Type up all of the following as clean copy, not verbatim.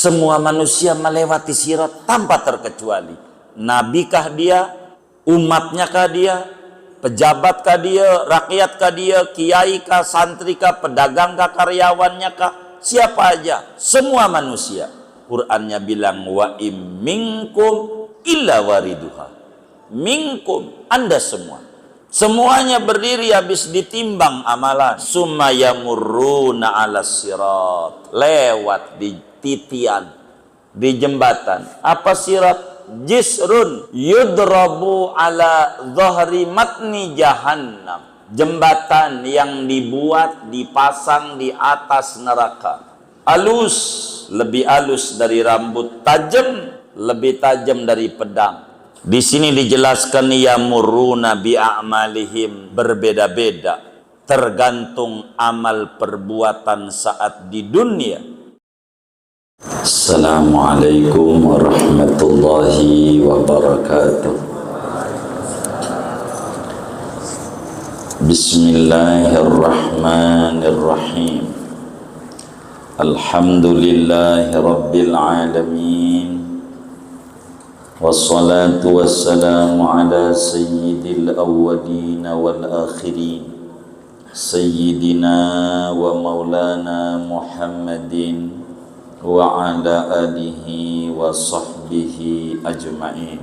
Semua manusia melewati sirat tanpa terkecuali. Nabikah dia, umatnya kah dia, pejabatkah dia, rakyatkah dia, kiaikah, santrikah, pedagangkah, karyawannya kah, siapa aja, semua manusia. Qur'annya bilang wa im minkum illa wariduha. Minkum, Anda semua. Semuanya berdiri habis ditimbang amalan. Summa yamurruna 'alas sirat. Lewat di titian, di jembatan. Apa sirat? Jisrun yudrabu ala dhahri matni jahannam. Jembatan yang dibuat, dipasang di atas neraka. Alus, lebih alus dari rambut, tajam, lebih tajam dari pedang. Di sini dijelaskan yamuruna bi a'malihim, berbeda-beda tergantung amal perbuatan saat di dunia. Assalamualaikum warahmatullahi wabarakatuh. Bismillahirrahmanirrahim. Alhamdulillahi rabbil alamin. Wassalatu wassalamu ala sayyidil awwalin wal akhirin, sayyidina wa maulana Muhammadin wa ala alihi wa sahbihi ajma'in.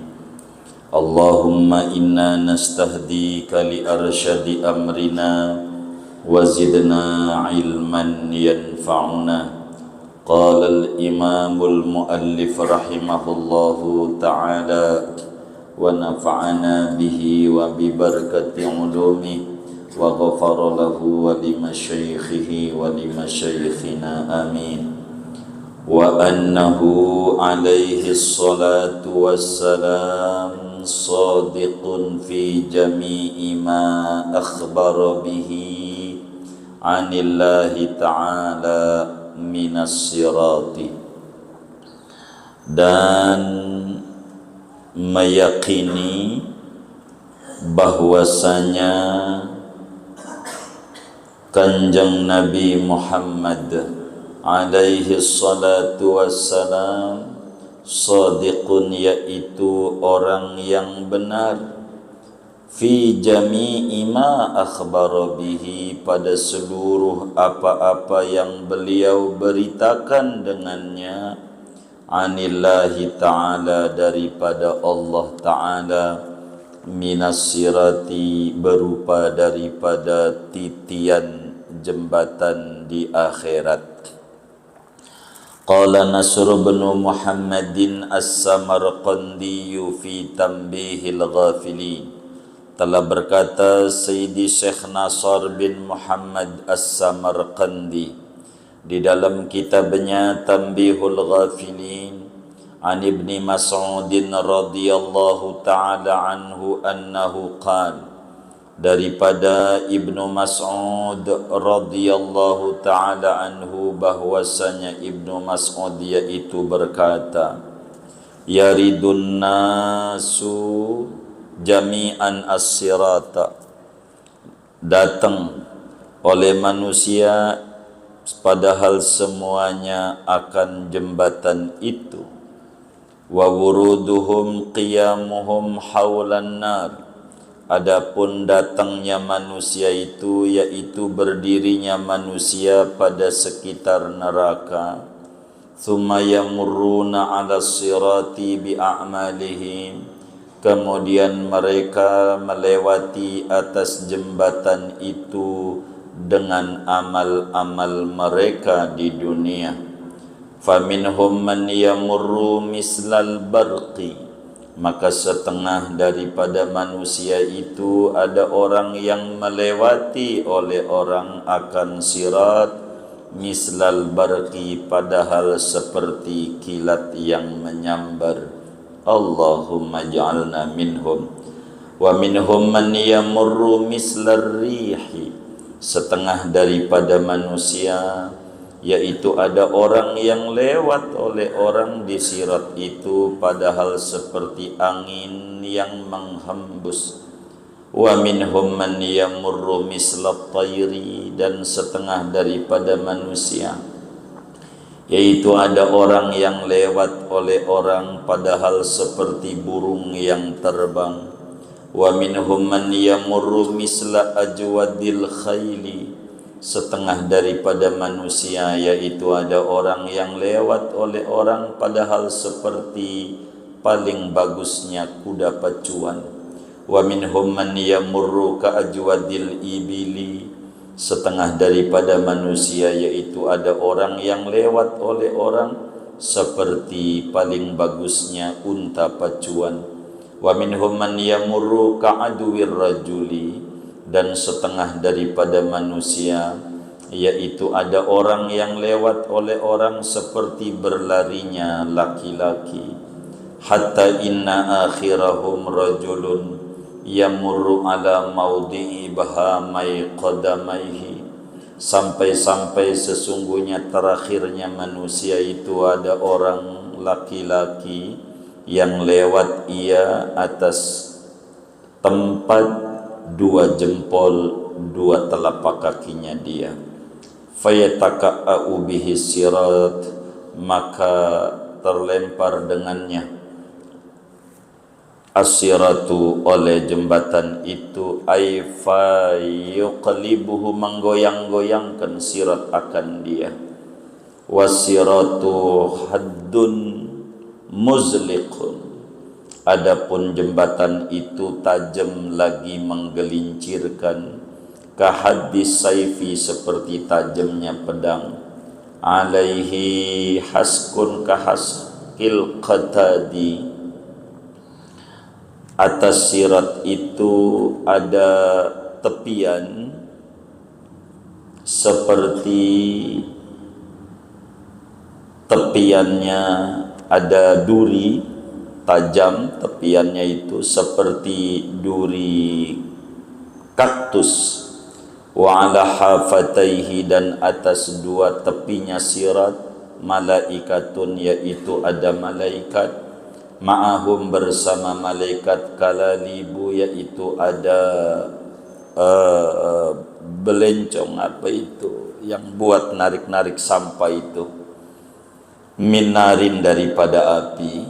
Allahumma inna nastahdika li arsyadi amrina wa zidna ilman yanfa'una. Qala al-imamul muallif rahimahullahu ta'ala wa nafa'ana bihi wa bi barakati ulumi wa ghafara lahu wa li masyaikhihi wa li masyaikhina amin. Wa annahu alaihi salatu wassalam sadiqun fi jami'i ma akhbara bihi anillahi ta'ala minas sirati, dan meyakini bahwasanya Kanjeng Nabi Muhammad alaihi salatu wassalam shadiqun, yaitu orang yang benar, fi jami'i ma akhbara bihi, pada seluruh apa-apa yang beliau beritakan dengannya, anillahi ta'ala, daripada Allah ta'ala, minas sirati, berupa daripada titian jembatan di akhirat. Qala Nasr bin Muhammadin as-Samarqandi fi Tanbihil Ghafilin. Telah berkata Sayyidi Syekh Nasr bin Muhammad as-Samarqandi di dalam kitabnya Tanbihul Ghafilin, an Ibni Mas'udin radhiyallahu ta'ala anhu annahu qala, daripada Ibnu Mas'ud radhiyallahu ta'ala anhu bahwasanya Ibnu Mas'ud yaitu berkata, yaridun nasu jami'an as-sirata, datang oleh manusia padahal semuanya akan jembatan itu. Wa wuruduhum qiyamuhum haulan nar, adapun datangnya manusia itu yaitu berdirinya manusia pada sekitar neraka. Tsumma yamurruna 'ala sirati bi a'malihim, kemudian mereka melewati atas jembatan itu dengan amal-amal mereka di dunia. Faminhum man yamurru mislal barqi, maka setengah daripada manusia itu ada orang yang melewati oleh orang akan sirat, mislal barqi, padahal seperti kilat yang menyambar. Allahumma ja'alna minhum. Wa minhum man yamurru mislar rihi, setengah daripada manusia yaitu ada orang yang lewat oleh orang di sirat itu padahal seperti angin yang menghembus. Wa minhum man yamurru mislat tayri, dan setengah daripada manusia yaitu ada orang yang lewat oleh orang padahal seperti burung yang terbang. Wa minhum man yamurru misla ajwadil khayli, setengah daripada manusia yaitu ada orang yang lewat oleh orang padahal seperti paling bagusnya kuda pacuan. Wa minhum man yamurru ka ajwadil ibili, setengah daripada manusia yaitu ada orang yang lewat oleh orang seperti paling bagusnya unta pacuan. Wa minhum man yamurru ka'aduwir rajuli, dan setengah daripada manusia yaitu ada orang yang lewat oleh orang seperti berlarinya laki-laki. Hatta inna akhirahum rajulun yamurru ala maudhi'i bahamai qadamaihi, sampai-sampai sesungguhnya terakhirnya manusia itu ada orang laki-laki yang lewat ia atas tempat dua jempol dua telapak kakinya dia. Fayataka'u bihi sirat, maka terlempar dengannya as-siratu oleh jembatan itu, ay fa yuqlibuhu, menggoyang-goyangkan sirat akan dia. Wasiratu haddun muzliqun, adapun jembatan itu tajam lagi menggelincirkan, kahadis saifi, seperti tajamnya pedang. Alaihi haskun kahaskil qatadi, atas sirat itu ada tepian seperti tepiannya ada duri tajam, tepiannya itu seperti duri kaktus. Wa ala hafataihi, dan atas dua tepinya sirat malaikatun, yaitu ada malaikat. Ma'ahum, bersama malaikat, kalalibu, yaitu ada belencong, apa itu yang buat narik-narik sampah itu, minarin, daripada api,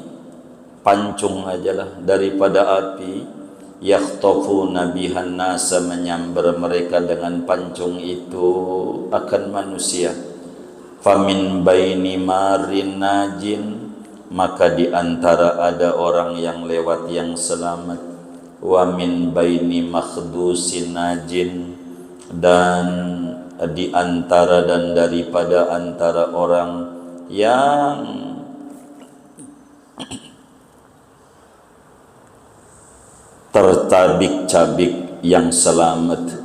pancung ajalah daripada api, yakhtafuna bihan nasa, menyambar mereka dengan pancung itu akan manusia. Famin baini marin najin, maka di antara ada orang yang lewat yang selamat. Wa min baini makhdusin najin, dan di antara dan daripada antara orang yang tercabik-cabik yang selamat.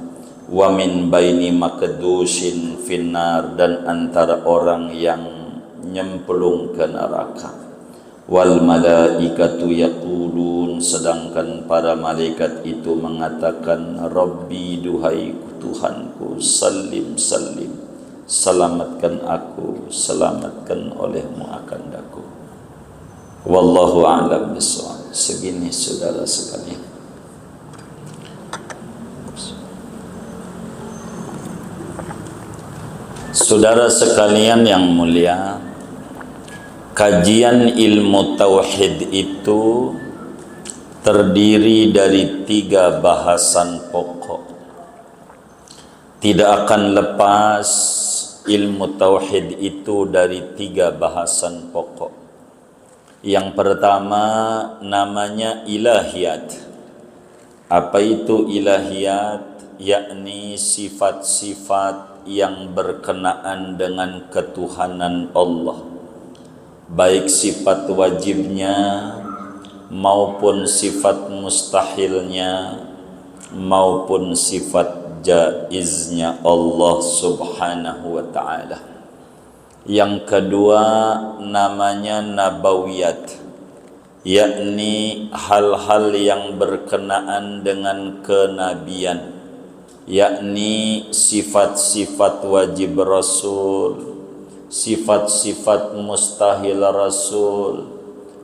Wa min baini makdusin finnar, dan antara orang yang nyemplung ke neraka. Wal malaikatu yaqulun, sedangkan para malaikat itu mengatakan, Rabbi, duhai Tuhanku, salim salim, selamatkan aku, selamatkan olehmu akan daku. Wallahu a'lam bishawab. Segini saudara sekalian, saudara sekalian yang mulia, kajian ilmu tauhid itu terdiri dari 3 bahasan pokok. Tidak akan lepas ilmu tauhid itu dari 3 bahasan pokok. Yang pertama namanya ilahiyat. Apa itu ilahiyat? Yakni sifat-sifat yang berkenaan dengan ketuhanan Allah, baik sifat wajibnya maupun sifat mustahilnya maupun sifat jaiznya Allah subhanahu wa ta'ala. Yang kedua namanya nabawiyat, yakni hal-hal yang berkenaan dengan kenabian, yakni sifat-sifat wajib Rasul, sifat-sifat mustahil Rasul,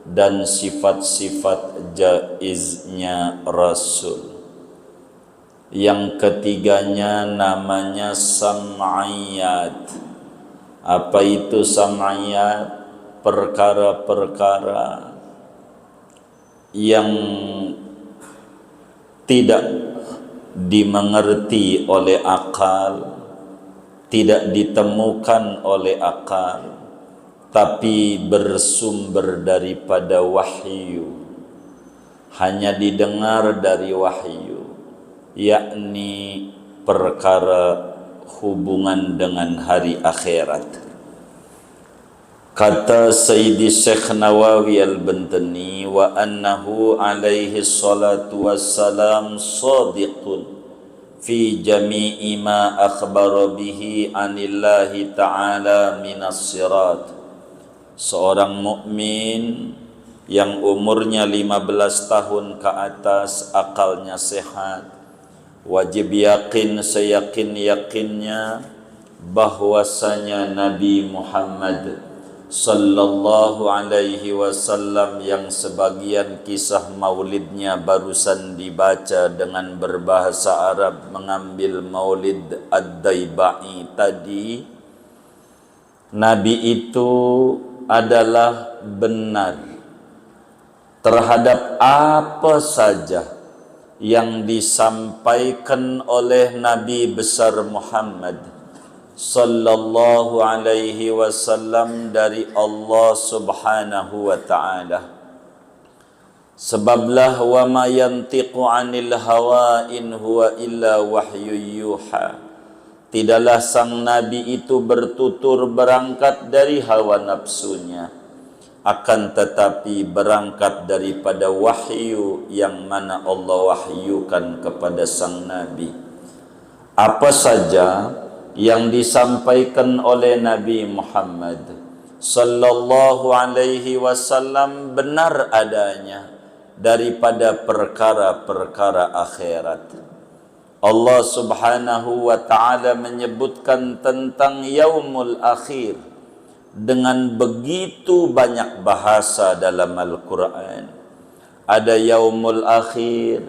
dan sifat-sifat jaiznya Rasul. Yang ketiganya namanya sam'iyat, Apa itu sam'iyat? Perkara-perkara yang tidak dimengerti oleh akal, tidak ditemukan oleh akal, tapi bersumber daripada wahyu, hanya didengar dari wahyu, yakni perkara hubungan dengan hari akhirat. Kata Sayyidi Syekh Nawawi Al-Bantani, wa annahu alaihi salatu wassalam sadiqun fi jami'i ma akhbara bihi anillahi ta'ala minas sirat. Seorang mukmin yang umurnya 15 tahun ke atas, akalnya sehat, wajib yakin seyakin-yakinnya bahwasanya Nabi Muhammad sallallahu alaihi wasallam yang sebagian kisah maulidnya barusan dibaca dengan berbahasa Arab mengambil maulid Ad-Daibai tadi, Nabi itu adalah benar terhadap apa saja yang disampaikan oleh Nabi besar Muhammad sallallahu alaihi wasallam dari Allah subhanahu wa ta'ala. Sebablah wa ma yantiqu anil hawa in huwa illa wahyu yuha. Tidaklah sang Nabi itu bertutur berangkat dari hawa nafsunya, akan tetapi berangkat daripada wahyu yang mana Allah wahyukan kepada sang Nabi. Apa saja yang disampaikan oleh Nabi Muhammad sallallahu alaihi wasallam benar adanya daripada perkara-perkara akhirat. Allah subhanahu wa ta'ala menyebutkan tentang yaumul akhir dengan begitu banyak bahasa dalam Al-Quran. Ada yaumul akhir,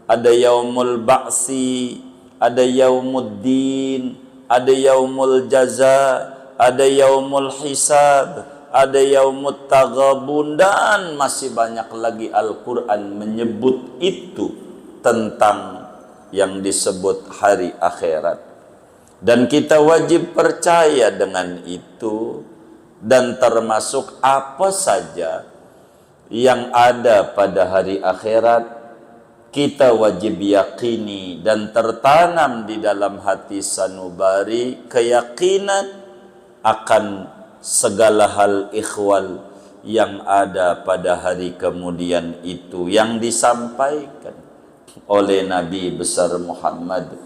ada yaumul ba'si, ada yaumuddin, ada yaumul jaza, ada yaumul hisab, ada yaumut taghabun, dan masih banyak lagi Al-Quran menyebut itu tentang yang disebut hari akhirat. Dan kita wajib percaya dengan itu, dan termasuk apa saja yang ada pada hari akhirat kita wajib yakini dan tertanam di dalam hati sanubari keyakinan akan segala hal ikhwal yang ada pada hari kemudian itu yang disampaikan oleh Nabi besar Muhammad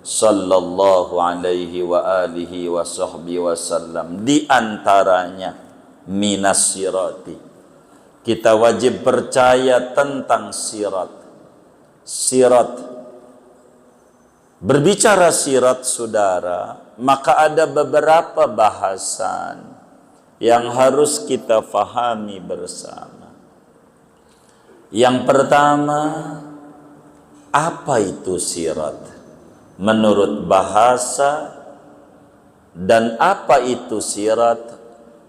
sallallahu alaihi wa alihi wa sahbihi wasallam. Di antaranya minas sirati, kita wajib percaya tentang sirat. Sirat, berbicara sirat saudara, maka ada beberapa bahasan yang harus kita fahami bersama. Yang pertama, apa itu sirat menurut bahasa, dan apa itu sirat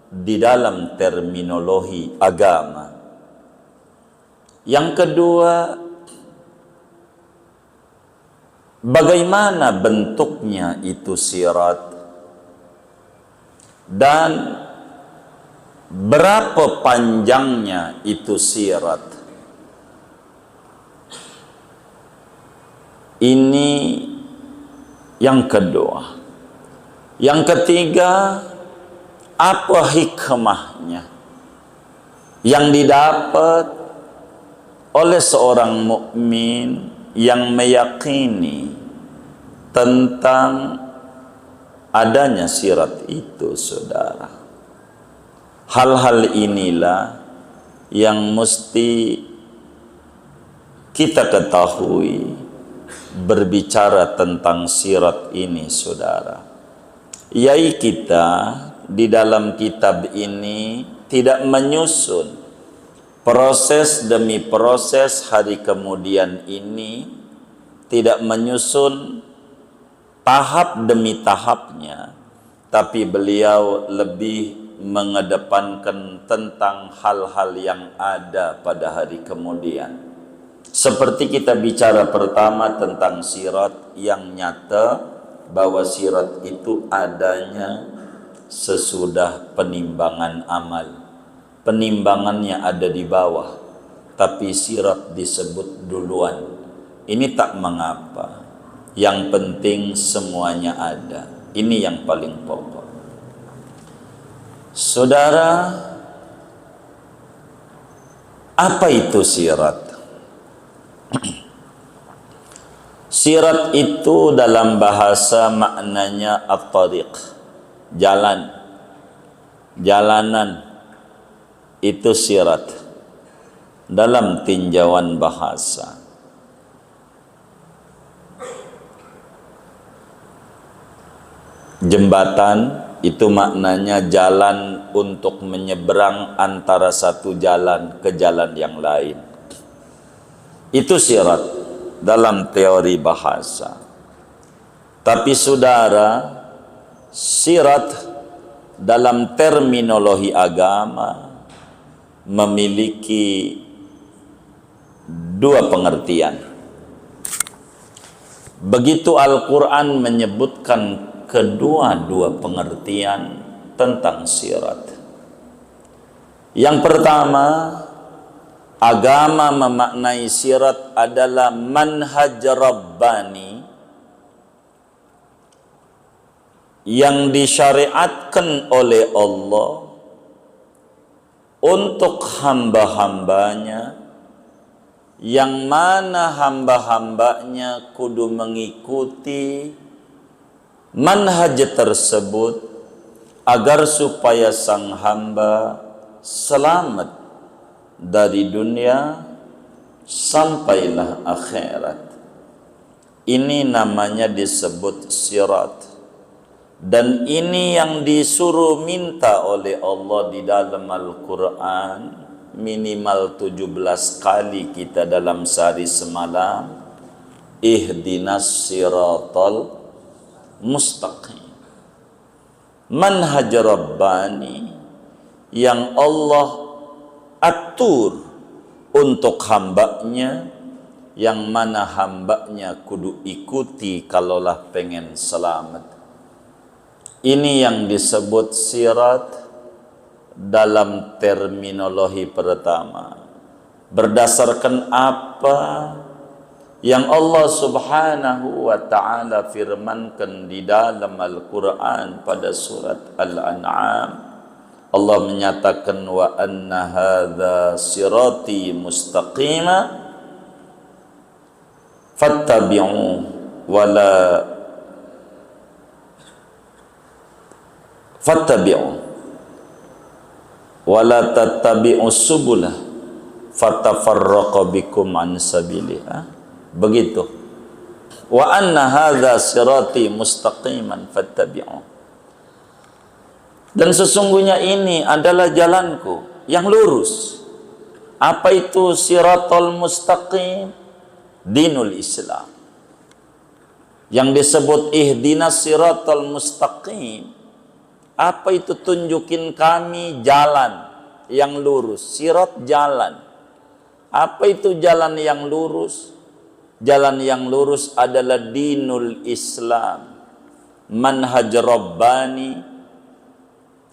di dalam terminologi agama. Yang kedua, bagaimana bentuknya itu sirat, dan berapa panjangnya itu sirat. Ini yang kedua. Yang ketiga, apa hikmahnya yang didapat oleh seorang mukmin yang meyakini tentang adanya sirat itu, saudara. Hal-hal inilah yang mesti kita ketahui berbicara tentang sirat ini, saudara. Yai kita di dalam kitab ini tidak menyusun proses demi proses hari kemudian ini, tidak menyusun tahap demi tahapnya, tapi beliau lebih mengedepankan tentang hal-hal yang ada pada hari kemudian. Seperti kita bicara pertama tentang sirat, yang nyata bahwa sirat itu adanya sesudah penimbangan amal. Penimbangannya ada di bawah, tapi sirat disebut duluan. Ini tak mengapa, yang penting semuanya ada. Ini yang paling pokok. Saudara, apa itu sirat? Sirat itu dalam bahasa maknanya at-tariq, jalan, jalanan, itu sirat dalam tinjauan bahasa. Jembatan itu maknanya jalan untuk menyeberang antara satu jalan ke jalan yang lain. Itu sirat dalam teori bahasa. Tapi saudara, sirat dalam terminologi agama memiliki dua pengertian. Begitu Al-Quran menyebutkan kedua-dua pengertian tentang sirat. Yang pertama, agama memaknai sirat adalah manhaj Rabbani yang disyariatkan oleh Allah untuk hamba-hambanya, yang mana hamba-hambanya kudu mengikuti manhaj tersebut agar supaya sang hamba selamat dari dunia sampailah akhirat. Ini namanya disebut sirat. Dan ini yang disuruh minta oleh Allah di dalam Al-Quran minimal 17 kali kita dalam sehari semalam. Ihdinas siratal mustaqim. Manhaj Rabbani yang Allah atur untuk hambanya, yang mana hambanya kudu ikuti kalaulah pengen selamat. Ini yang disebut sirat dalam terminologi pertama. Berdasarkan apa yang Allah subhanahu wa ta'ala firmankan di dalam Al-Quran pada surat Al-An'am. Allah menyatakan wa anna hadza sirati mustaqima fattabi'u wa la tattabi'u subulah fatafarraqa bikum an sabiliha. Begitu. Wa anna hadza sirati mustaqiman fattabi'u. Dan sesungguhnya ini adalah jalanku yang lurus. Apa itu siratal mustaqim? Dinul Islam. Yang disebut ihdinas siratal mustaqim, apa itu? Tunjukin kami jalan yang lurus. Sirat jalan. Apa itu jalan yang lurus? Jalan yang lurus adalah dinul Islam, manhaj Rabbani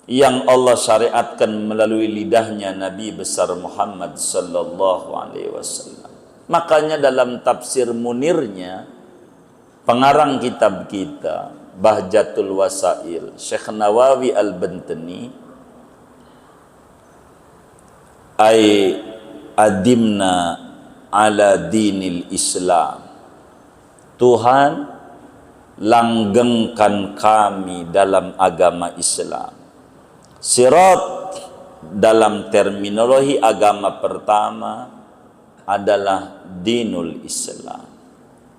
yang Allah syariatkan melalui lidahnya Nabi besar Muhammad sallallahu alaihi wasallam. Makanya dalam tafsir Munirnya, pengarang kitab kita Bahjatul Wasail, Syekh Nawawi Al-Bantani, ay adimna ala dinil Islam, Tuhan langgengkan kami dalam agama Islam. Sirat dalam terminologi agama pertama adalah dinul Islam.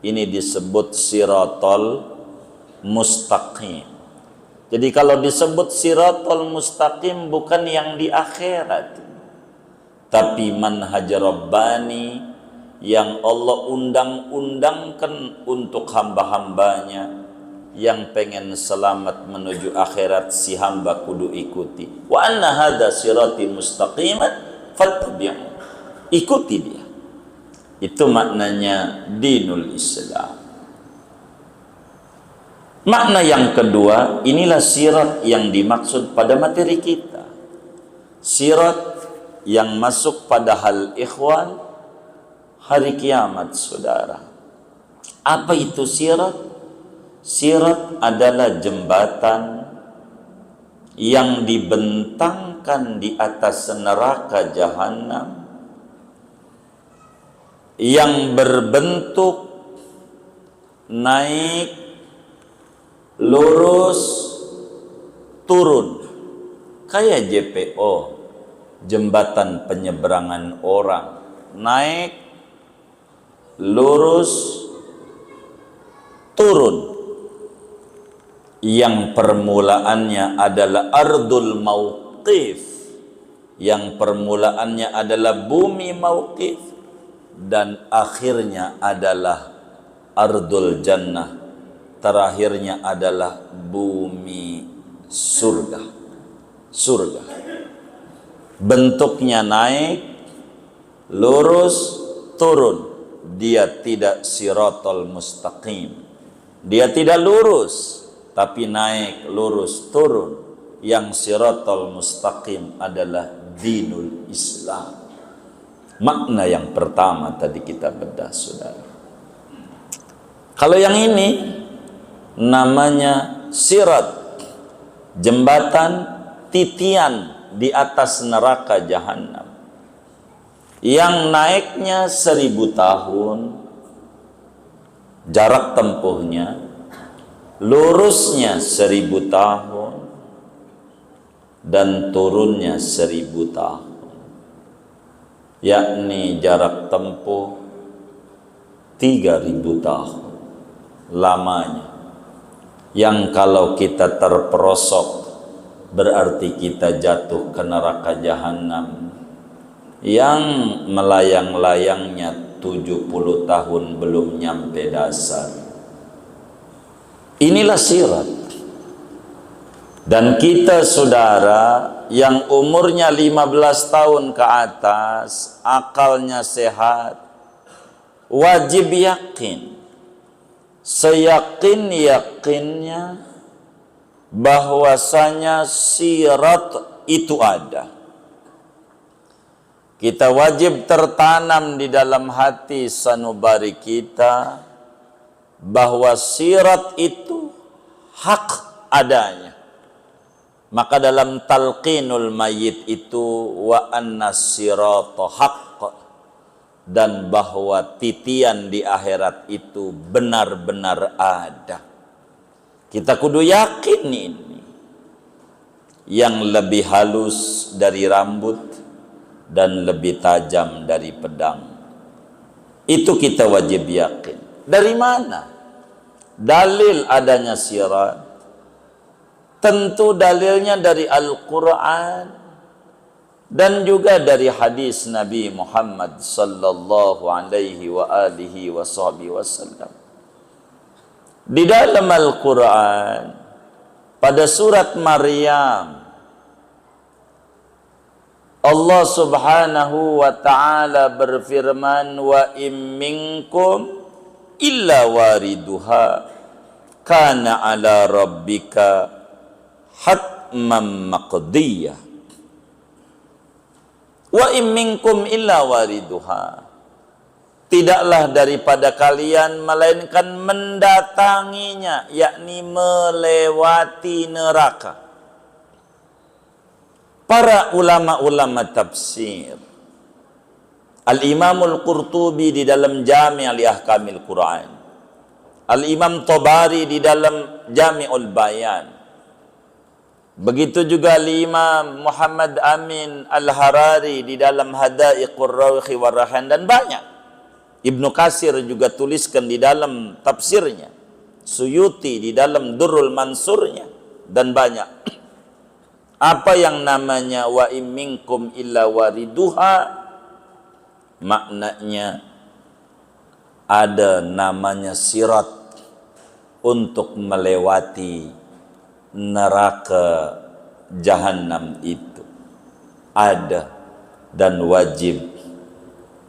Ini disebut siratal mustaqim. Jadi kalau disebut siratal mustaqim bukan yang di akhirat, tapi manhaj Rabbani yang Allah undang-undangkan untuk hamba-hambanya, yang pengen selamat menuju akhirat si hamba kudu ikuti. Wa anna hadza sirati mustaqiman fattabi'u. Ikuti dia. Itu maknanya dinul Islam. Makna yang kedua, inilah sirat yang dimaksud pada materi kita. Sirat yang masuk pada hal ikhwan hari kiamat, saudara. Apa itu sirat? Sirat adalah jembatan yang dibentangkan di atas neraka jahanam yang berbentuk naik, lurus, turun, kayak JPO, jembatan penyeberangan orang, naik, lurus, turun, yang permulaannya adalah ardul mauqif, yang permulaannya adalah bumi mauqif, dan akhirnya adalah ardul jannah, terakhirnya adalah bumi surga. Surga bentuknya naik, lurus, turun. Dia tidak siratal mustaqim, dia tidak lurus, tapi naik, lurus, turun. Yang siratal mustaqim adalah dinul Islam. Makna yang pertama tadi kita bedah, saudara. Kalau yang ini namanya sirat, jembatan titian di atas neraka jahanam, yang naiknya 1000 tahun jarak tempuhnya, lurusnya 1000 tahun, dan turunnya 1000 tahun, yakni jarak tempuh 3000 tahun lamanya. Yang kalau kita terperosok berarti kita jatuh ke neraka jahanam yang melayang-layangnya 70 tahun belum nyampe dasar. Inilah sirat. Dan kita, saudara, yang umurnya 15 tahun ke atas, akalnya sehat, wajib yakin, seyakin-yakinnya bahwasanya sirat itu ada. Kita wajib tertanam di dalam hati sanubari kita bahwa sirat itu hak adanya. Maka dalam talqinul mayyit itu wa anna sirata haqq, dan bahwa titian di akhirat itu benar-benar ada. Kita kudu yakin ini. Yang lebih halus dari rambut dan lebih tajam dari pedang. Itu kita wajib yakin. Dari mana dalil adanya sirat? Tentu dalilnya dari Al-Quran dan juga dari hadis Nabi Muhammad sallallahu alaihi wa alihi wasallam. Di dalam Al-Quran pada surat Maryam, Allah subhanahu wa ta'ala berfirman, wa im minkum illa wariduha kana ala rabbika hatman maqdiyah. Wa in minkum illa wariduha, tidaklah daripada kalian melainkan mendatanginya, yakni melewati neraka. Para ulama-ulama tafsir, Al-Imamul Qurtubi di dalam Jami' al-Ahkamil Quran, Al-Imam Tabari di dalam Jami'ul Bayan, begitu juga Imam Muhammad Amin Al-Harari di dalam Hadaiqur Rawhi Warrahan, dan banyak. Ibnu Katsir juga tuliskan di dalam tafsirnya, Suyuti di dalam Durrul Mansurnya, dan banyak. Apa yang namanya wa im minkum illa wariduha, maknanya ada namanya sirat untuk melewati neraka Jahannam itu ada dan wajib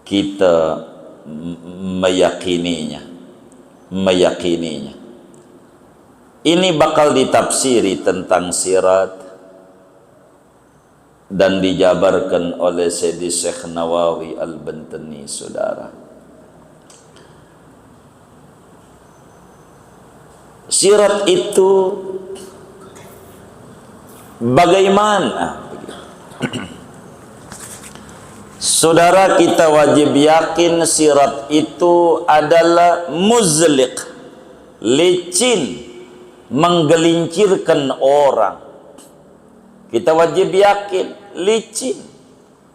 kita meyakininya. Ini bakal ditafsiri tentang sirat dan dijabarkan oleh Sayyidi Syekh Nawawi Al-Bantani, saudara. Sirat itu bagaimana? Saudara, kita wajib yakin sirat itu adalah muzliq, licin, menggelincirkan orang. Kita wajib yakin, licin.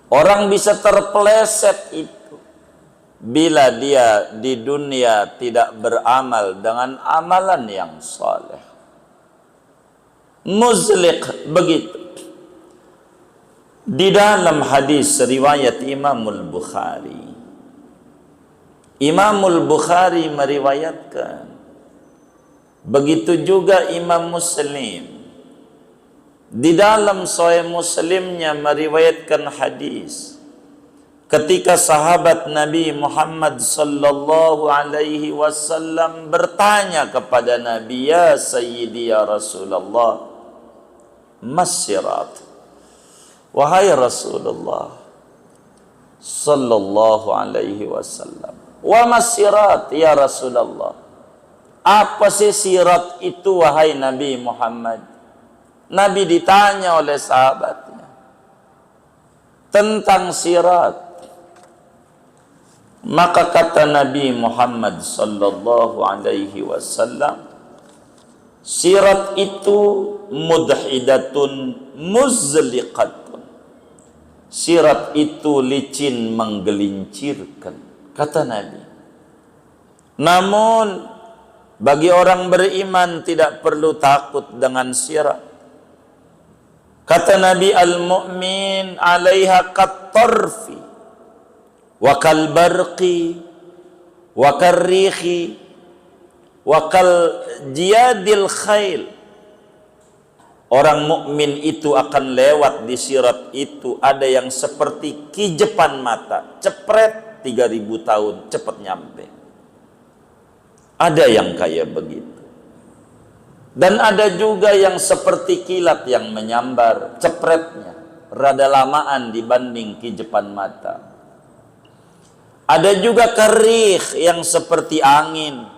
Orang bisa terpeleset itu bila dia di dunia tidak beramal dengan amalan yang saleh. Muzliq begitu. Di dalam hadis riwayat Imamul Bukhari, Imamul Bukhari meriwayatkan, begitu juga Imam Muslim di dalam Sahih Muslimnya meriwayatkan hadis ketika sahabat Nabi Muhammad sallallahu alaihi wasallam bertanya kepada Nabi, "Ya Sayyidi ya Rasulullah, mas-sirat?" Wahai Rasulullah sallallahu alaihi wasallam, wa mas-sirat ya Rasulullah? Apa sih sirat itu wahai Nabi Muhammad? Nabi ditanya oleh sahabatnya tentang sirat. Maka kata Nabi Muhammad sallallahu alaihi wasallam, sirat itu mudhidatun muzliqatun. Sirat itu licin, menggelincirkan, kata Nabi. Namun bagi orang beriman tidak perlu takut dengan sirat. Kata Nabi, al-mu'min 'alaiha kat-tarfi wa kal-barqi wa kar-rihi wa kal-jiyadil khail. Orang mukmin itu akan lewat di sirat itu, ada yang seperti kijepan mata, cepret 3000 tahun cepat nyampe. Ada yang kayak begitu. Dan ada juga yang seperti kilat yang menyambar, cepretnya rada lamaan dibanding kijepan mata. Ada juga karih yang seperti angin.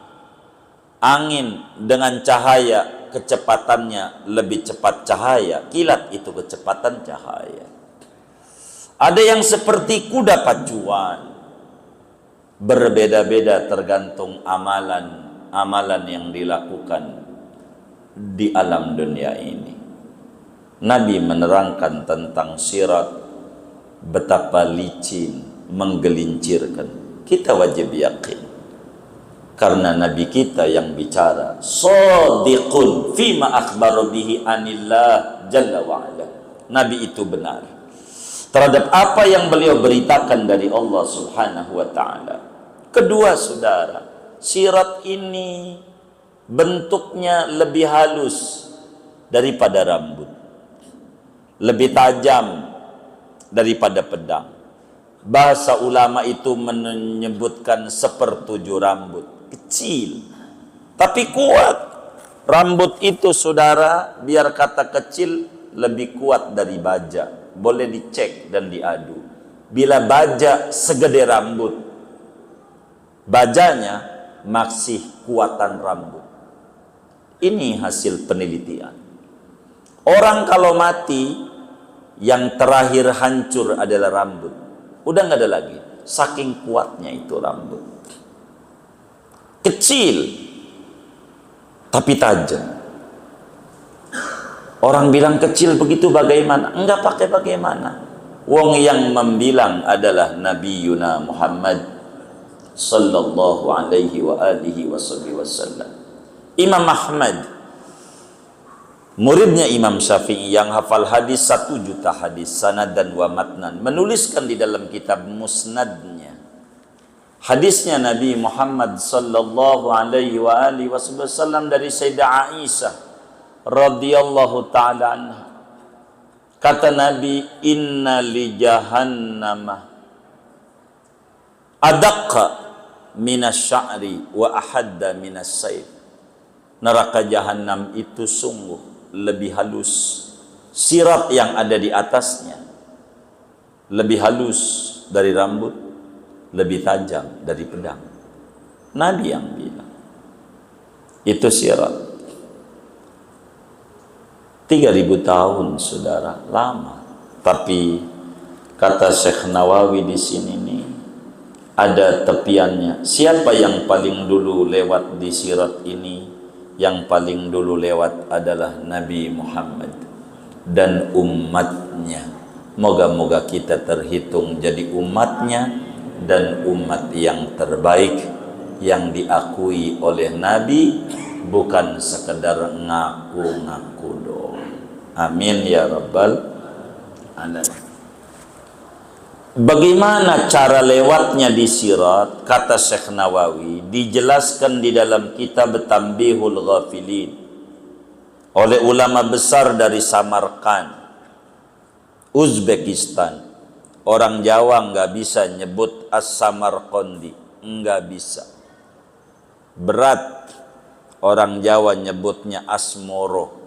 Angin dengan cahaya, kecepatannya lebih cepat cahaya. Kilat itu kecepatan cahaya. Ada yang seperti kuda pacuan. Berbeda-beda tergantung amalan yang dilakukan di alam dunia ini. Nabi menerangkan tentang sirat, betapa licin, menggelincirkan. Kita wajib yakin, karena Nabi kita yang bicara, shadiqun fima akhbara bihi anillah jalla wa'ala. Nabi itu benar terhadap apa yang beliau beritakan dari Allah subhanahu wa ta'ala. Kedua, saudara, sirat ini bentuknya lebih halus daripada rambut, lebih tajam daripada pedang. Bahasa ulama itu menyebutkan 1/7 rambut, kecil tapi kuat. Rambut itu, saudara, biar kata kecil, lebih kuat dari baja. Boleh dicek dan diadu. Bila baja segede rambut, bajanya masih kuatan rambut. Ini hasil penelitian. Orang kalau mati, yang terakhir hancur adalah rambut. Udah nggak ada lagi, saking kuatnya itu rambut. Kecil tapi tajam. Orang bilang kecil begitu bagaimana? Enggak pakai bagaimana. Wong yang membilang adalah Nabi Yuna Muhammad sallallahu alaihi wa alihi wasallam. Imam Ahmad, muridnya Imam Syafi'i yang hafal hadis 1 juta hadis, sanad dan wa matnan, menuliskan di dalam kitab musnadnya Hadisnya Nabi Muhammad sallallahu alaihi wa alihi wasallam dari Sayyidah Aisyah radhiyallahu taala anha. Kata Nabi, inna li jahannama adaqqa minas sya'ri wa ahadda minas sayf. Neraka jahanam itu sungguh lebih halus, sirat yang ada di atasnya lebih halus dari rambut, lebih tajam dari pedang. Nabi yang bilang itu sirat. 3000 tahun, saudara, lama. Tapi kata Syekh Nawawi di sini nih, ada tepiannya. Siapa yang paling dulu lewat di sirat ini? Yang paling dulu lewat adalah Nabi Muhammad dan umatnya. Moga-moga kita terhitung jadi umatnya dan umat yang terbaik yang diakui oleh Nabi, bukan sekedar ngaku-ngaku doang. Amin ya rabbal alamin. Bagaimana cara lewatnya di sirat? Kata Syekh Nawawi, dijelaskan di dalam kitab Tanbihul Ghafilin oleh ulama besar dari Samarkand, Uzbekistan. Orang Jawa nggak bisa nyebut As-Samarqandi, nggak bisa. Berat orang Jawa nyebutnya Asmoro.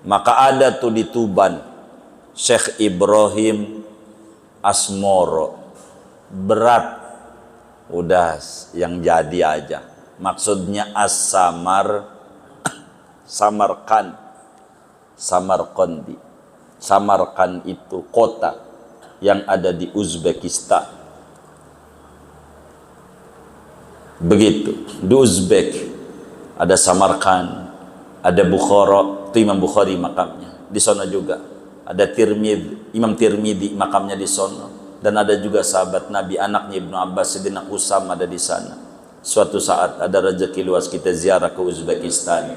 Maka ada tuh di Tuban Syekh Ibrahim Asmoro. Berat, udah yang jadi aja. Maksudnya Samarkand, Samarqandi. Samarkand itu kota yang ada di Uzbekistan. Begitu, di Uzbek ada Samarkand, ada Bukhara, itu Imam Bukhari makamnya. Di sana juga ada Imam Tirmidzi makamnya di sana, dan ada juga sahabat Nabi, anaknya Ibnu Abbas, Sidina Usam ada di sana. Suatu saat ada rezeki luas kita ziarah ke Uzbekistan.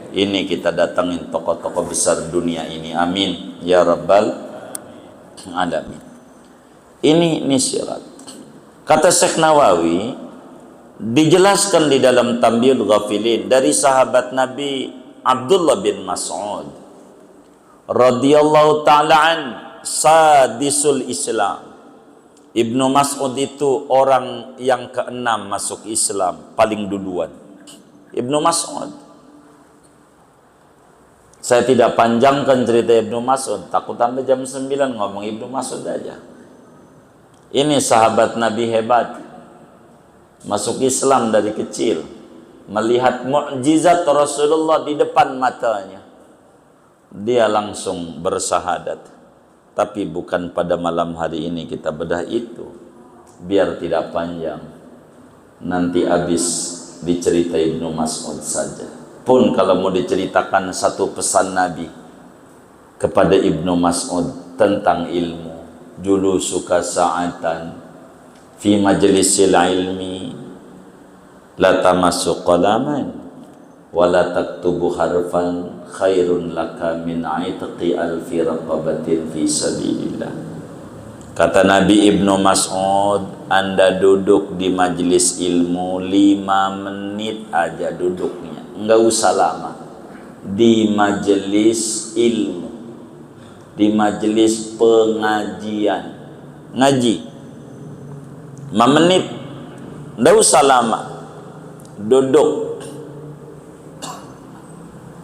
Ini kita datangin tokoh-tokoh besar dunia ini. Amin ya rabbal alamin. Ini sirat. Kata Syekh Nawawi, dijelaskan di dalam Tanbihul Ghafilin dari sahabat Nabi Abdullah bin Mas'ud radhiyallahu ta'ala an, sadisul Islam. Ibnu Mas'ud itu orang yang keenam masuk Islam, paling duluan. Ibnu Mas'ud. Saya tidak panjangkan cerita Ibnu Mas'ud, takut sampai jam 9 ngomong Ibnu Mas'ud aja. Ini sahabat Nabi hebat, masuk Islam dari kecil, melihat mukjizat Rasulullah di depan matanya, dia langsung bersyahadat. Tapi bukan pada malam hari ini kita bedah itu, biar tidak panjang, nanti habis dicerita Ibnu Mas'ud saja. Pun kalau mau diceritakan satu pesan Nabi kepada Ibnu Mas'ud tentang ilmu, dulu suka sa'atan fi majlisil ilmi la tamassu qalaman wa la taktubu harfan khairun laka min aitqi alfi raqabatin fi sabilillah. Kata Nabi Ibnu Mas'ud, Anda duduk di majelis ilmu 5 menit aja duduknya, enggak usah lama. Di majelis ilmu, di majelis pengajian, ngaji 5 menit, enggak usah lama. Duduk,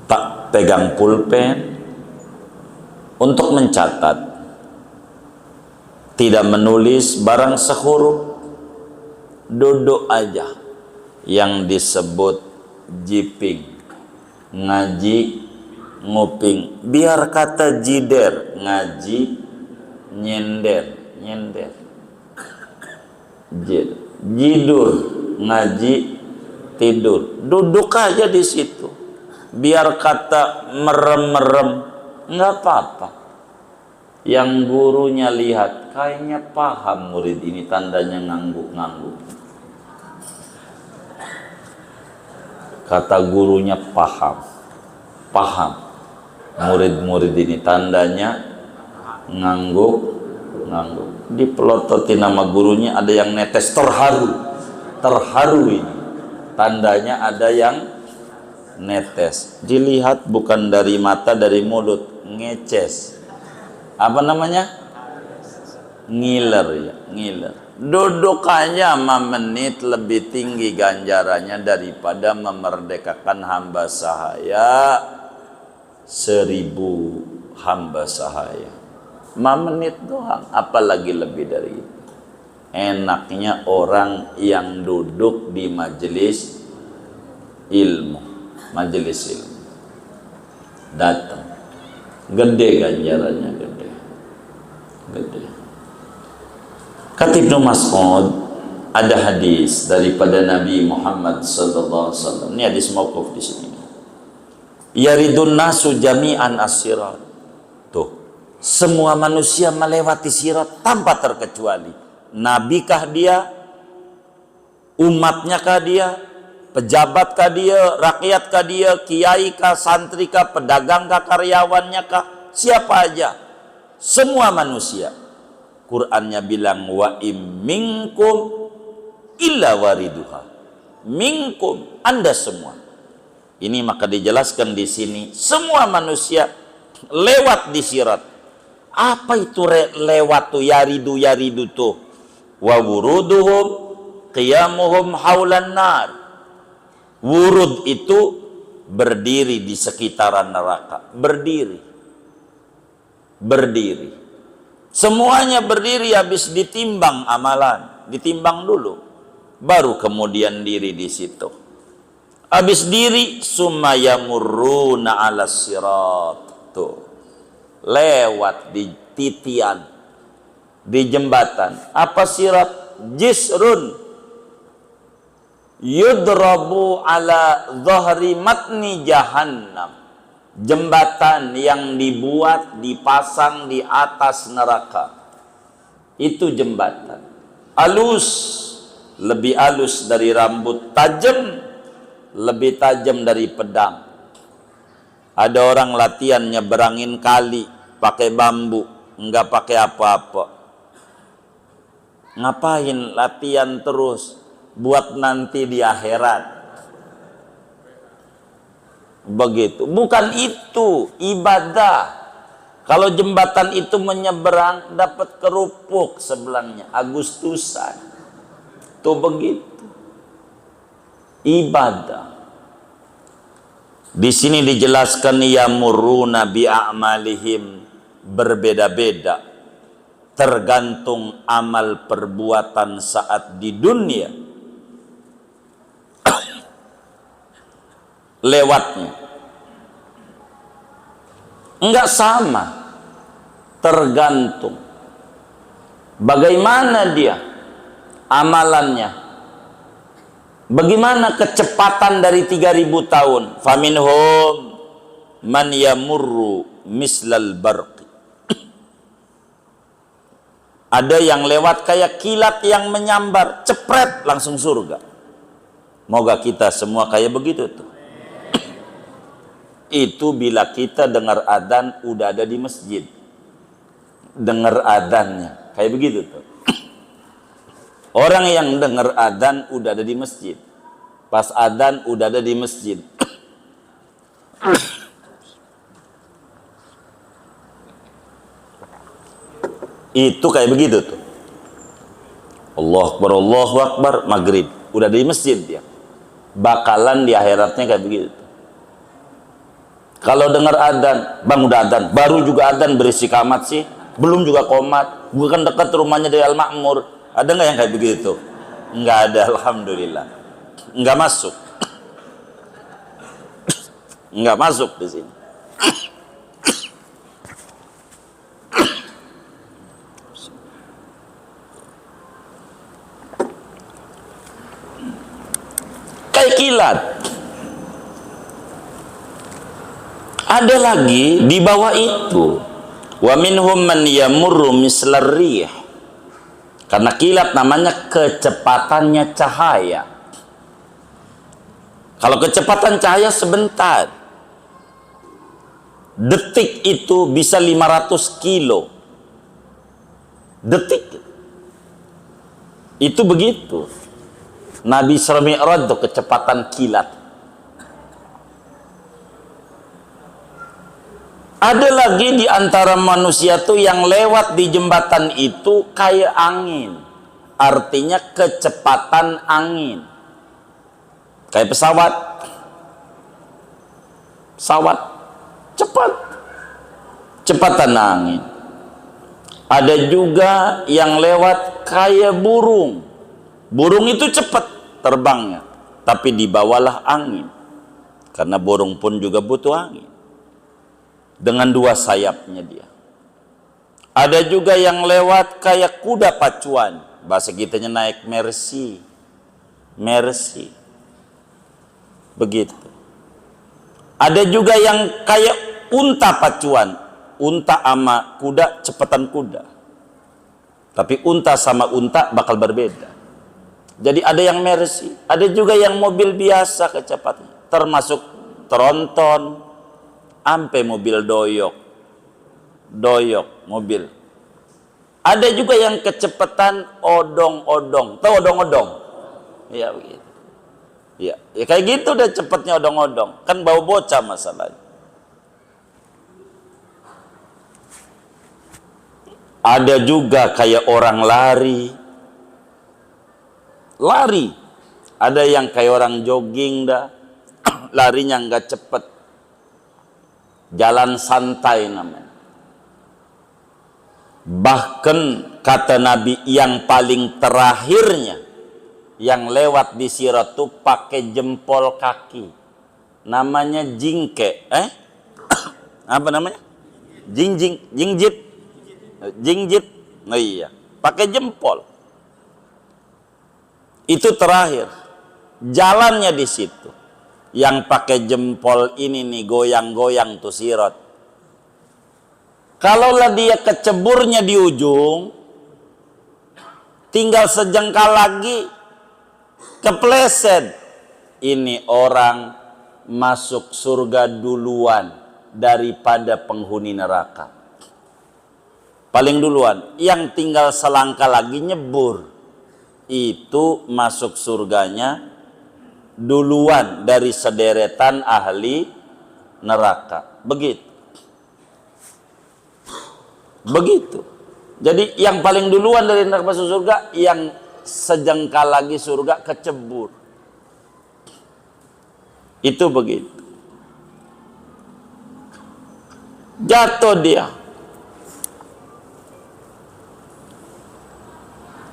tak pegang pulpen untuk mencatat, tidak menulis barang sehuruf, duduk aja. Yang disebut jiping, ngaji nguping. Biar kata jider, ngaji nyender, jidur, ngaji tidur. Duduk aja di situ. Biar kata merem-merem, nggak apa-apa. Yang gurunya lihat, kayaknya paham murid ini, tandanya ngangguk-ngangguk. Kata gurunya paham. Murid-murid ini tandanya ngangguk-ngangguk. dipelototi nama gurunya, ada yang netes, terharu ini tandanya ada yang netes. Dilihat bukan dari mata, dari mulut, ngeces, apa namanya, ngiler ya, ngiler. Dudukannya 5 menit lebih tinggi ganjarannya daripada memerdekakan hamba sahaya 1000 hamba sahaya. 5 menit doang, apalagi lebih dari itu. Enaknya orang yang duduk di majelis ilmu, datang, gede ganjarannya, gede. Kata Ibnu Mas'ud, ada hadis daripada Nabi Muhammad sallallahu alaihi wasallam. Ini hadis mauquf di sini. Yaridun nasu jami'an as-sirat. Tuh, semua manusia melewati sirat tanpa terkecuali. Nabikah dia? Umatnya kah dia? Pejabatkah dia? Rakyatkah dia? Kiaikah? Santrikah? Pedagangkah? Karyawannya kah? Siapa aja? Semua manusia. Qur'annya bilang wa im minkum illa wariduha. Minkum, Anda semua. Ini maka dijelaskan di sini, semua manusia lewat di sirat. Apa itu lewat tuh? Yaridu tuh. Wa wuruduhum qiyamuhum haulan nar. Wurud itu berdiri di sekitaran neraka. Berdiri. Semuanya berdiri, habis ditimbang amalan. Ditimbang dulu. Baru kemudian diri di situ. Habis diri, summa yamurruna 'alas sirat. Tuh. Lewat di titian, di jembatan. Apa sirat? Jisrun yudrabu ala dhahri matni jahannam. Jembatan yang dibuat, dipasang di atas neraka. Itu jembatan. Alus, lebih alus dari rambut, tajam, lebih tajam dari pedang. Ada orang latihan nyeberangin kali pakai bambu, enggak pakai apa-apa. Ngapain latihan terus? Buat nanti di akhirat. Begitu. Bukan itu ibadah. Kalau jembatan itu menyeberang, dapat kerupuk sebelahnya, Agustusan. Tuh begitu. Ibadah. Di sini dijelaskan yamurruna bi a'malihim, berbeda-beda tergantung amal perbuatan saat di dunia. Lewatnya enggak sama, tergantung bagaimana dia amalannya, bagaimana kecepatan dari 3000 tahun. Faminhum man yamurru mislal barqi. Ada yang lewat kayak kilat yang menyambar, cepret langsung surga. Moga kita semua kayak begitu tuh. Itu bila kita dengar adzan udah ada di masjid. Dengar adzannya kayak begitu tuh. Orang yang dengar adzan udah ada di masjid. Pas adzan udah ada di masjid. Itu kayak begitu tuh. Allahu Akbar, maghrib udah di masjid dia. Bakalan di akhiratnya kayak begitu. Kalau dengar adzan, bang udah adzan, baru juga adzan berisik amat sih, belum juga komat, bukan dekat rumahnya dari Al-Ma'mur. Ada nggak yang kayak begitu? Nggak ada, alhamdulillah. Nggak masuk, nggak masuk di sini. Kayak kilat. Ada lagi di bawah itu. Wa minhum man yamurru mislar rih. Karena kilat namanya kecepatannya cahaya. Kalau kecepatan cahaya sebentar. Detik itu bisa 500 kilo. detik. Itu begitu. Nabi Isra Mi'raj itu kecepatan kilat. Ada lagi di antara manusia tuh yang lewat di jembatan itu kayak angin. Artinya kecepatan angin. Kayak pesawat. Pesawat cepat. Cepatan angin. Ada juga yang lewat kayak burung. Burung itu cepat terbangnya, tapi dibawalah angin. Karena burung pun juga butuh angin. Dengan dua sayapnya dia. Ada juga yang lewat kayak kuda pacuan. Bahasa kitanya naik mercy. Mercy. Begitu. Ada juga yang kayak unta pacuan. Unta sama kuda, cepatan kuda. Tapi unta sama unta bakal berbeda. Jadi ada yang mercy. Ada juga yang mobil biasa kecepatannya. Termasuk tronton. Ampe mobil doyok mobil. Ada juga yang kecepatan odong-odong. Tahu odong-odong? Ya begitu. Ya kayak gitu udah cepatnya odong-odong. Kan bau bocah masalahnya. Ada juga kayak orang lari. Ada yang kayak orang jogging dah. Larinya nggak cepet. Jalan santai namanya. Bahkan kata Nabi yang paling terakhirnya yang lewat di sirat itu pakai jempol kaki. Namanya jingke. Apa namanya? Jingjit. Nah iya, pakai jempol. Itu terakhir. Jalannya di situ. Yang pakai jempol ini nih goyang-goyang tuh sirat. Kalaulah dia keceburnya di ujung, tinggal sejengkal lagi kepleset. Ini orang masuk surga duluan daripada penghuni neraka. Paling duluan, yang tinggal selangkah lagi nyebur. Itu masuk surganya duluan dari sederetan ahli neraka. Begitu. Jadi yang paling duluan dari neraka masuk surga, yang sejengkal lagi surga kecebur. Itu begitu. Jatuh dia.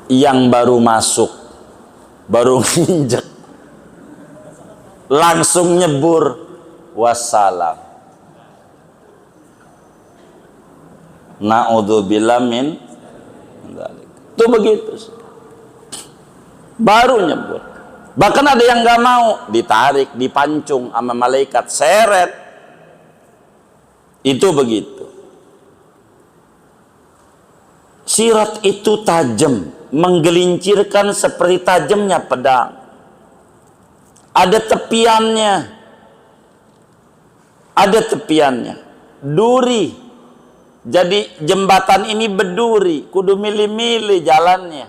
Yang baru masuk, baru nginjek, langsung nyebur, wassalam. Na'udzubillah min dzalik. Itu begitu. Baru nyebur. Bahkan ada yang nggak mau, ditarik, dipancung sama malaikat, seret. Itu begitu. Sirat itu tajam, menggelincirkan seperti tajamnya pedang. Ada tepiannya. Duri. Jadi jembatan ini berduri, kudu milih-milih jalannya.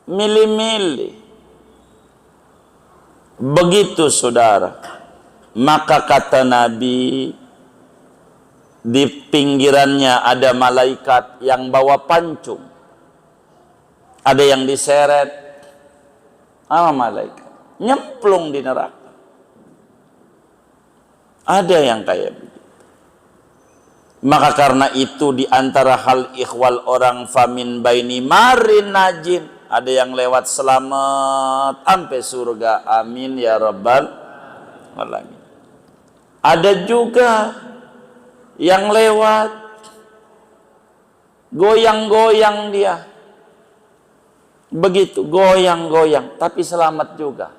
Milih-milih. Begitu saudara. Maka kata Nabi, di pinggirannya ada malaikat yang bawa pancung. Ada yang diseret sama malaikat, nyemplung di neraka. Ada yang kayak begitu. Maka karena itu di antara hal ikhwal orang famin baini marin najin, ada yang lewat selamat sampai surga, amin ya rabbal alamin. Ada juga yang lewat goyang-goyang dia, begitu goyang-goyang tapi selamat juga,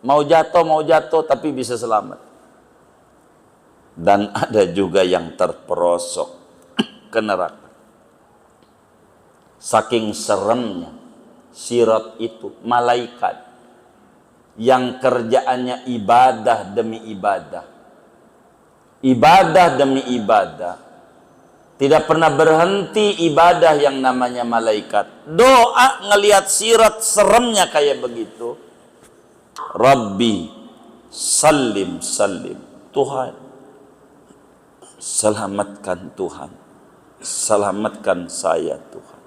mau jatuh tapi bisa selamat. Dan ada juga yang terperosok ke neraka. Saking seremnya sirat itu, malaikat yang kerjaannya ibadah demi ibadah, ibadah demi ibadah, Tidak pernah berhenti ibadah yang namanya malaikat. Doa ngelihat sirat seremnya kayak begitu. Rabbi salim salim. Tuhan, selamatkan Tuhan. Selamatkan saya Tuhan.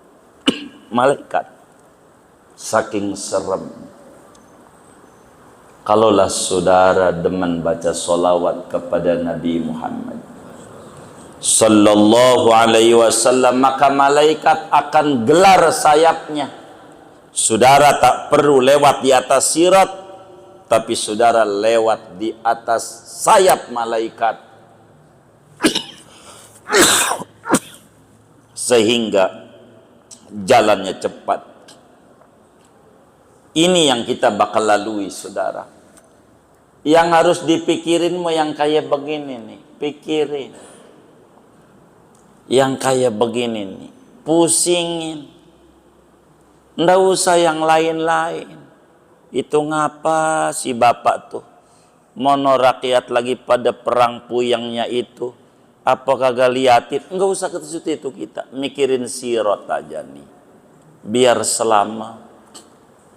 Malaikat. Saking serem. Kalaulah saudara demen baca solawat kepada Nabi Muhammad Sallallahu alaihi wasallam, maka malaikat akan gelar sayapnya. Saudara tak perlu lewat di atas sirat, tapi saudara lewat di atas sayap malaikat. Sehingga jalannya cepat. Ini yang kita bakal lalui, saudara. Yang harus dipikirin mau yang kayak begini nih, pikirin. Yang kayak begini nih, pusingin. Nggak usah yang lain-lain. Itu ngapa si bapak tuh mono rakyat lagi pada perang puyangnya itu, apa kagak liatin? Nggak usah ke situ itu, kita mikirin sirot aja nih, biar selamat.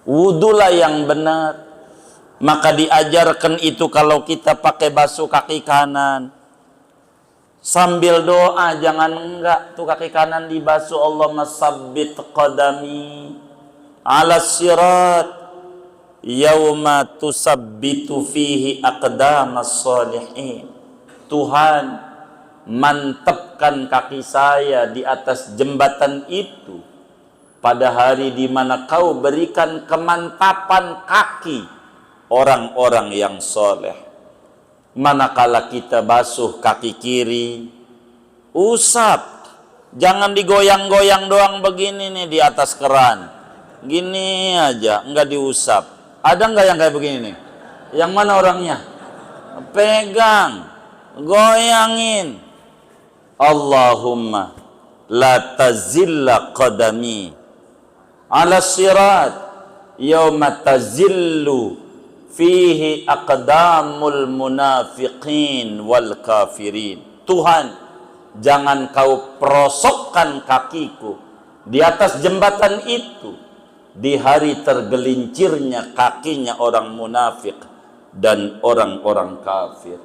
Wudulah yang benar. Maka diajarkan itu kalau kita pakai basuh kaki kanan, sambil doa, jangan enggak tuh kaki kanan dibasuh. Allahumma sabbit qadami ala sirat yauma tusabbitu fihi aqdamas sholihin. Tuhan, mantapkan kaki saya di atas jembatan itu pada hari di mana kau berikan kemantapan kaki orang-orang yang soleh. Manakala kita basuh kaki kiri, usap, jangan digoyang-goyang doang begini nih di atas keran, gini aja, enggak diusap. Ada enggak yang kayak begini nih? Yang mana orangnya? Pegang, goyangin. Allahumma la tazilla qadami ala sirat yauma tazillu fihi aqdamul munafiqin wal kafirin. Tuhan, jangan kau perosokkan kakiku di atas jembatan itu di hari tergelincirnya kakinya orang munafik dan orang-orang kafir.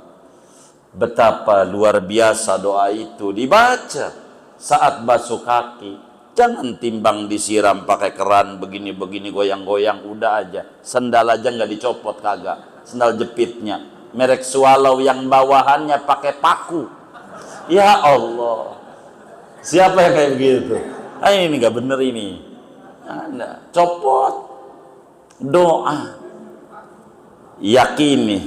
Betapa luar biasa doa itu dibaca saat basuh kaki. Jangan timbang disiram pakai keran begini-begini goyang-goyang, udah aja. Sendal aja nggak dicopot kagak. Sendal jepitnya merek Swallow yang bawahannya pakai paku. Ya Allah. Siapa yang kayak begitu? Ah, ini nggak bener ini. Anda copot. Doa. Yakini.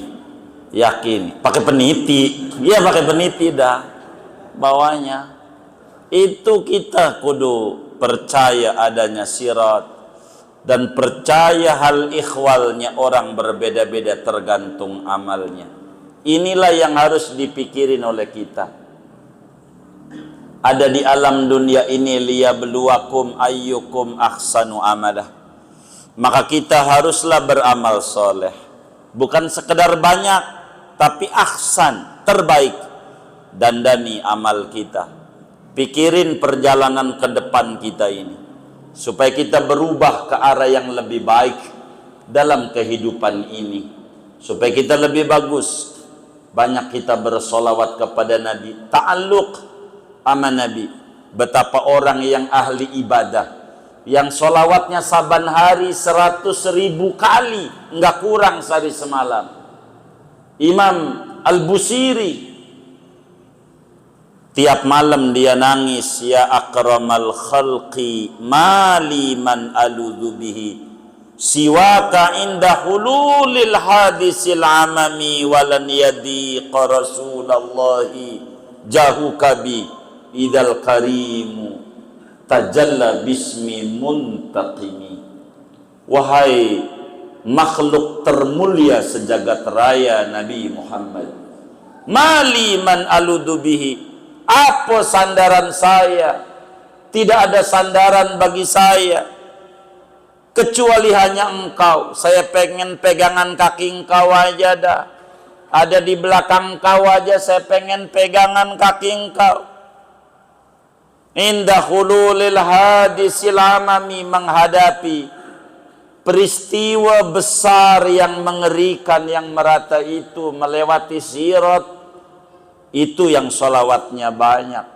Pakai peniti. Iya pakai peniti dah. Bawahnya. Itu kita kudu percaya adanya sirat dan percaya hal ikhwalnya orang berbeda-beda tergantung amalnya. Inilah yang harus dipikirin oleh kita. Ada di alam dunia ini liyabluwakum ayyukum ahsanu amalah. Maka kita haruslah beramal soleh. Bukan sekedar banyak, tapi ahsan, terbaik. Dandani amal kita. Pikirin perjalanan ke depan kita ini, supaya kita berubah ke arah yang lebih baik dalam kehidupan ini, supaya kita lebih bagus. Banyak kita bersolawat kepada Nabi, ta'alluq sama Nabi. Betapa orang yang ahli ibadah, yang solawatnya saban hari 100.000 kali, nggak kurang sehari semalam. Imam Al-Busiri tiap malam dia nangis, ya akramal khalqi mali man aludhu bihi siwaka inda hululil hadisil amami walan yadiqa rasulallahi jahukabi idal karimu tajalla bismi muntaqimi. Wahai makhluk termulia sejagat raya Nabi Muhammad, mali man aludhu bihi, apa sandaran saya? Tidak ada sandaran bagi saya kecuali hanya engkau. Saya pengen pegangan kaki engkau aja dah. Ada di belakang engkau aja, saya pengen pegangan kaki engkau. inda khululil hadisil amami, menghadapi peristiwa besar yang mengerikan yang merata itu, melewati sirat itu yang sholawatnya banyak.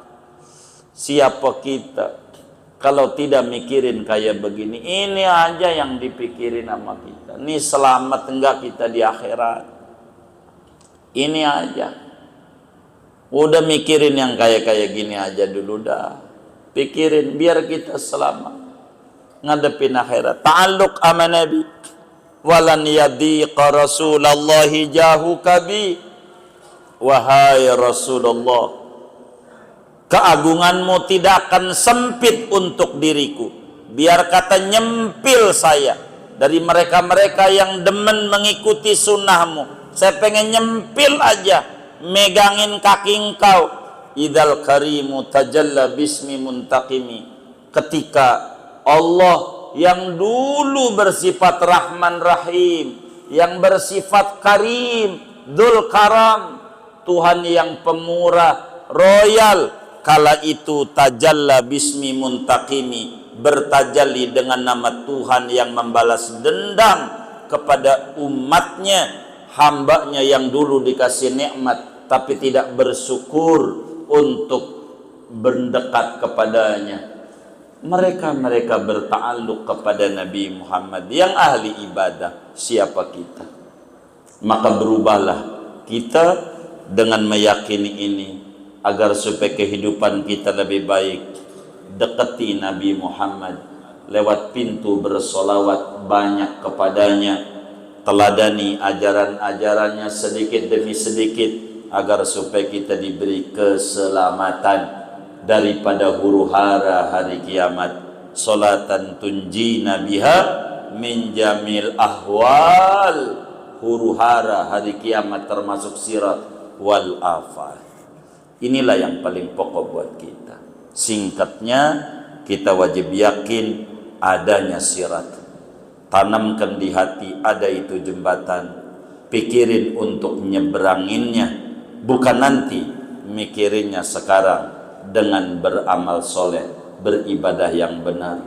Siapa kita kalau tidak mikirin kayak begini? Ini aja yang dipikirin sama kita. Ini selamat enggak kita di akhirat? Ini aja. Udah mikirin yang kayak gini aja dulu dah. Pikirin biar kita selamat ngadepin akhirat. Ta'alluq sama Nabi. Walan yadiqa Rasulullahi jahu kabi. Wahai Rasulullah, keagunganmu tidak akan sempit untuk diriku. Biar kata nyempil saya dari mereka-mereka yang demen mengikuti sunnahmu. Saya pengen nyempil aja, megangin kaki engkau. Idzal karimu tajalla bismi muntaqimi. Ketika Allah yang dulu bersifat Rahman Rahim, yang bersifat Karim, Dzul Karam, Tuhan yang pemurah, royal, kala itu tajalla bismi muntaqimi, bertajalli dengan nama Tuhan yang membalas dendam kepada umatnya, hambanya yang dulu dikasih nikmat tapi tidak bersyukur untuk mendekat kepadanya. Mereka berta'alluq kepada Nabi Muhammad yang ahli ibadah. Siapa kita? Maka berubahlah kita dengan meyakini ini, agar supaya kehidupan kita lebih baik. Dekati Nabi Muhammad lewat pintu bersolawat banyak kepadanya, teladani ajaran-ajarannya sedikit demi sedikit, agar supaya kita diberi keselamatan daripada huru hara hari kiamat. Salatan tunjina biha min jamil ahwal, huru hara hari kiamat termasuk sirat wal afat. Inilah yang paling pokok buat kita. Singkatnya, kita wajib yakin adanya sirat. Tanamkan di hati ada itu jembatan. Pikirin untuk nyeberanginnya, bukan nanti, mikirinnya sekarang dengan beramal soleh, beribadah yang benar.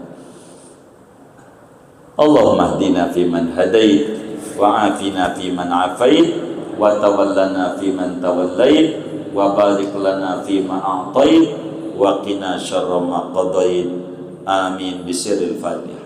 Allahumma hdina fiman hadait, wa afina fiman afait, wa tawallana fiman tawallait, wa barik lana fima a'tait, wa qina syarra ma qadait. Amin bisirril Fatihah.